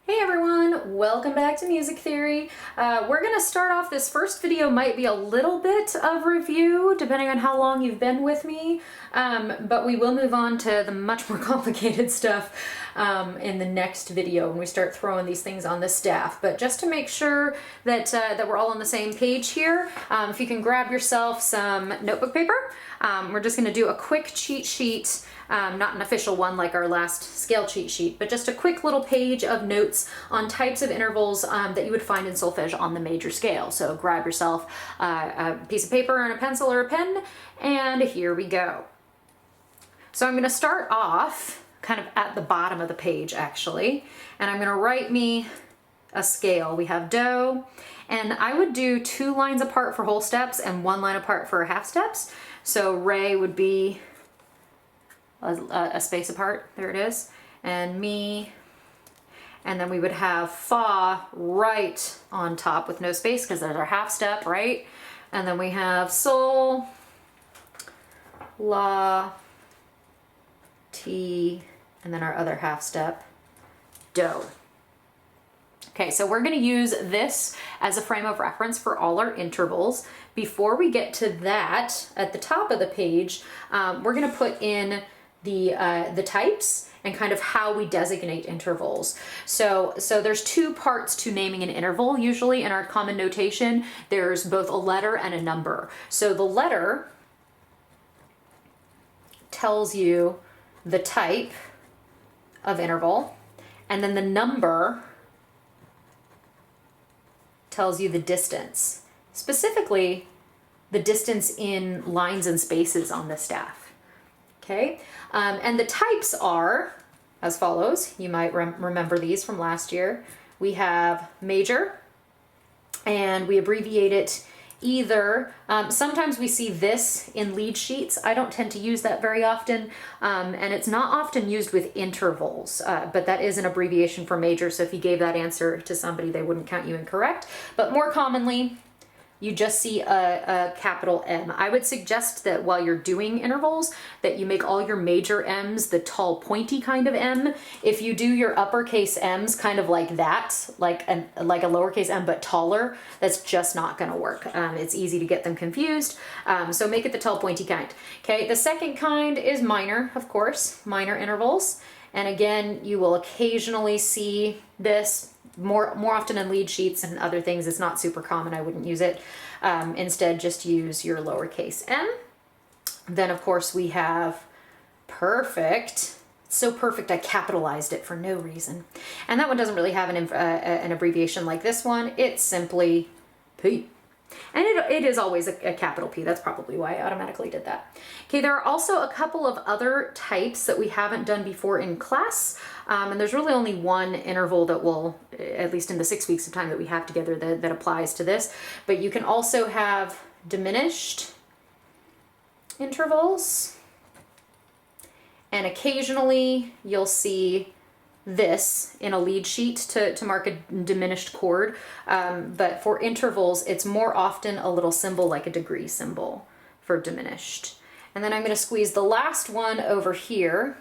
Hey everyone, welcome back to Music Theory. We're gonna start off, this first video might be a little bit of review depending on how long you've been with me, but we will move on to the much more complicated stuff in the next video when we start throwing these things on the staff. But just to make sure that, that we're all on the same page here, if you can grab yourself some notebook paper, we're just gonna do a quick cheat sheet. Not an official one like our last scale cheat sheet, but just a quick little page of notes on types of intervals that you would find in solfege on the major scale. So grab yourself a piece of paper and a pencil or a pen, and here we go. So I'm going to start off kind of at the bottom of the page actually, and I'm going to write me a scale. We have do, and I would do 2 lines apart for whole steps and 1 line apart for half steps. So re would be a space apart, there it is, and mi, and then we would have fa right on top with no space because there's our half step, right? And then we have sol, la, ti, and then our other half step, do. Okay, so we're going to use this as a frame of reference for all our intervals. Before we get to that, at the top of the page, we're going to put in the types and kind of how we designate intervals. So there's 2 parts to naming an interval. Usually in our common notation, there's both a letter and a number. So the letter tells you the type of interval, and then the number tells you the distance, specifically the distance in lines and spaces on the staff. Okay, and the types are as follows. You might remember these from last year. We have major, and we abbreviate it either. Sometimes we see this in lead sheets. I don't tend to use that very often, and it's not often used with intervals, but that is an abbreviation for major, so if you gave that answer to somebody, they wouldn't count you incorrect. But more commonly, you just see a capital M. I would suggest that while you're doing intervals, that you make all your major M's the tall pointy kind of M. If you do your uppercase M's kind of like that, like a lowercase m but taller, that's just not gonna work. It's easy to get them confused, so make it the tall pointy kind. Okay, the second kind is minor, of course, minor intervals. And again, you will occasionally see this more often in lead sheets and other things. It's not super common. I wouldn't use it. Instead, just use your lowercase m. Then, of course, we have perfect. It's so perfect I capitalized it for no reason. And that one doesn't really have an abbreviation like this one. It's simply P. And it is always a capital P. That's probably why I automatically did that. Okay, there are also a couple of other types that we haven't done before in class. And there's really only one interval that will, at least in the 6 weeks of time that we have together, that applies to this. But you can also have diminished intervals. And occasionally you'll see this in a lead sheet to mark a diminished chord, but for intervals it's more often a little symbol like a degree symbol for diminished. And then I'm going to squeeze the last one over here,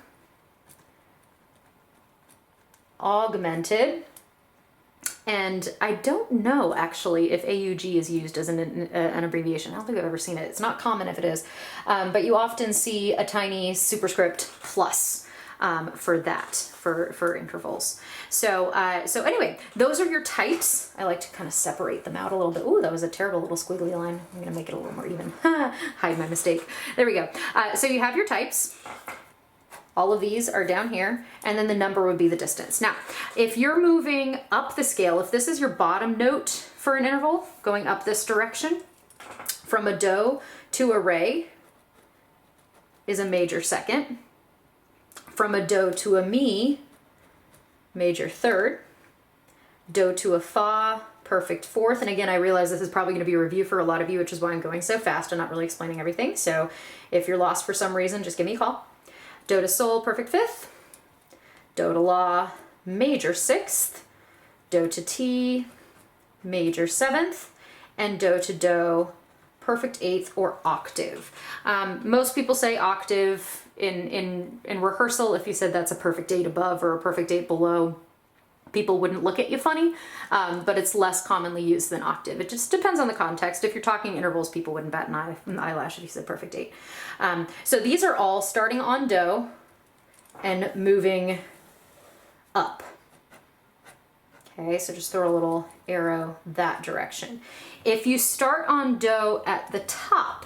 augmented, and I don't know actually if AUG is used as an abbreviation. I don't think I've ever seen it. It's not common if it is, but you often see a tiny superscript plus for that, for intervals. So anyway, those are your types. I like to kind of separate them out a little bit. Ooh, that was a terrible little squiggly line. I'm gonna make it a little more even. Hide my mistake. There we go. So you have your types. All of these are down here, and then the number would be the distance. Now, if you're moving up the scale, if this is your bottom note for an interval, going up this direction, from a do to a re is a major second. From a do to a mi, major third. Do to a fa, perfect fourth. And again, I realize this is probably going to be a review for a lot of you, which is why I'm going so fast and not really explaining everything. So if you're lost for some reason, just give me a call. Do to sol, perfect fifth. Do to la, major sixth. Do to ti, major seventh. And do to do, perfect eighth or octave. Most people say octave in rehearsal. If you said that's a perfect eight above or a perfect eight below, people wouldn't look at you funny, but it's less commonly used than octave. It just depends on the context. If you're talking intervals, people wouldn't bat an eyelash if you said perfect 8. So these are all starting on do and moving up. Okay, so just throw a little arrow that direction. If you start on do at the top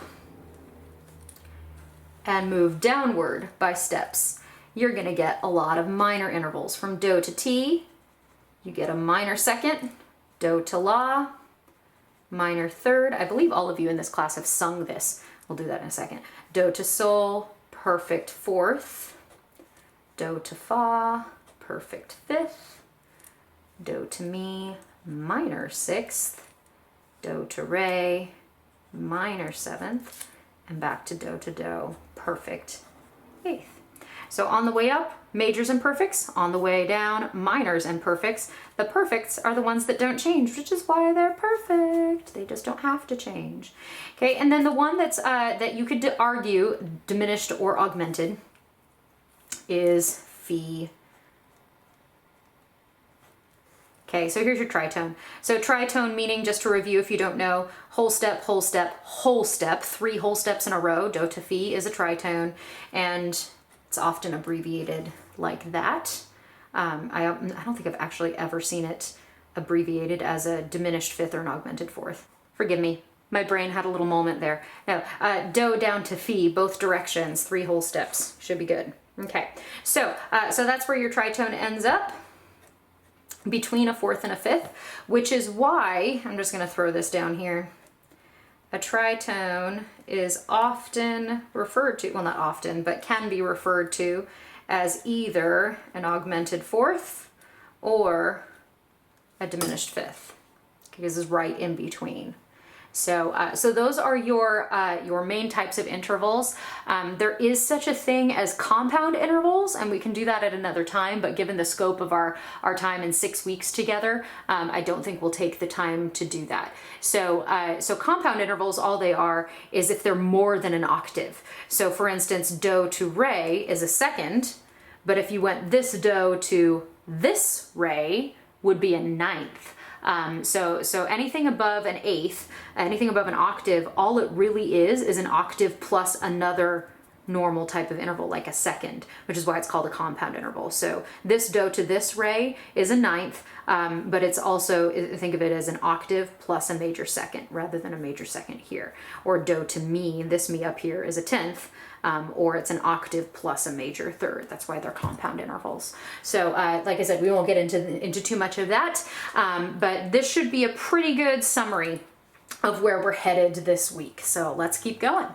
and move downward by steps, you're gonna get a lot of minor intervals. From do to ti, you get a minor second, do to la, minor third. I believe all of you in this class have sung this. We'll do that in a second. Do to sol, perfect fourth, do to fa, perfect fifth, do to mi, minor sixth, do to re, minor seventh, and back to do, perfect eighth. So on the way up, majors and perfects. On the way down, minors and perfects. The perfects are the ones that don't change, which is why they're perfect. They just don't have to change. Okay, and then the one that's that you could argue diminished or augmented is fi. Okay, so here's your tritone. So tritone meaning, just to review if you don't know, whole step, whole step, whole step, 3 whole steps in a row. Do to fi is a tritone, and it's often abbreviated like that. I don't think I've actually ever seen it abbreviated as a diminished fifth or an augmented fourth. Forgive me, my brain had a little moment there. No, do down to fi, both directions, 3 whole steps, should be good. Okay, so that's where your tritone ends up, between a fourth and a fifth, which is why, I'm just going to throw this down here, a tritone is often referred to, well not often, but can be referred to as either an augmented fourth or a diminished fifth, because it's right in between. So those are your main types of intervals. There is such a thing as compound intervals, and we can do that at another time, but given the scope of our time in 6 weeks together, I don't think we'll take the time to do that. So compound intervals, all they are is if they're more than an octave. So for instance, do to re is a second, but if you went this do to this re would be a ninth. So anything above an eighth, anything above an octave, all it really is an octave plus another normal type of interval, like a second, which is why it's called a compound interval. So this do to this re is a ninth, but it's also, think of it as an octave plus a major second rather than a major second here. Or do to mi, this mi up here is a tenth, or it's an octave plus a major third. That's why they're compound intervals. So like I said, we won't get into too much of that, but this should be a pretty good summary of where we're headed this week. So let's keep going.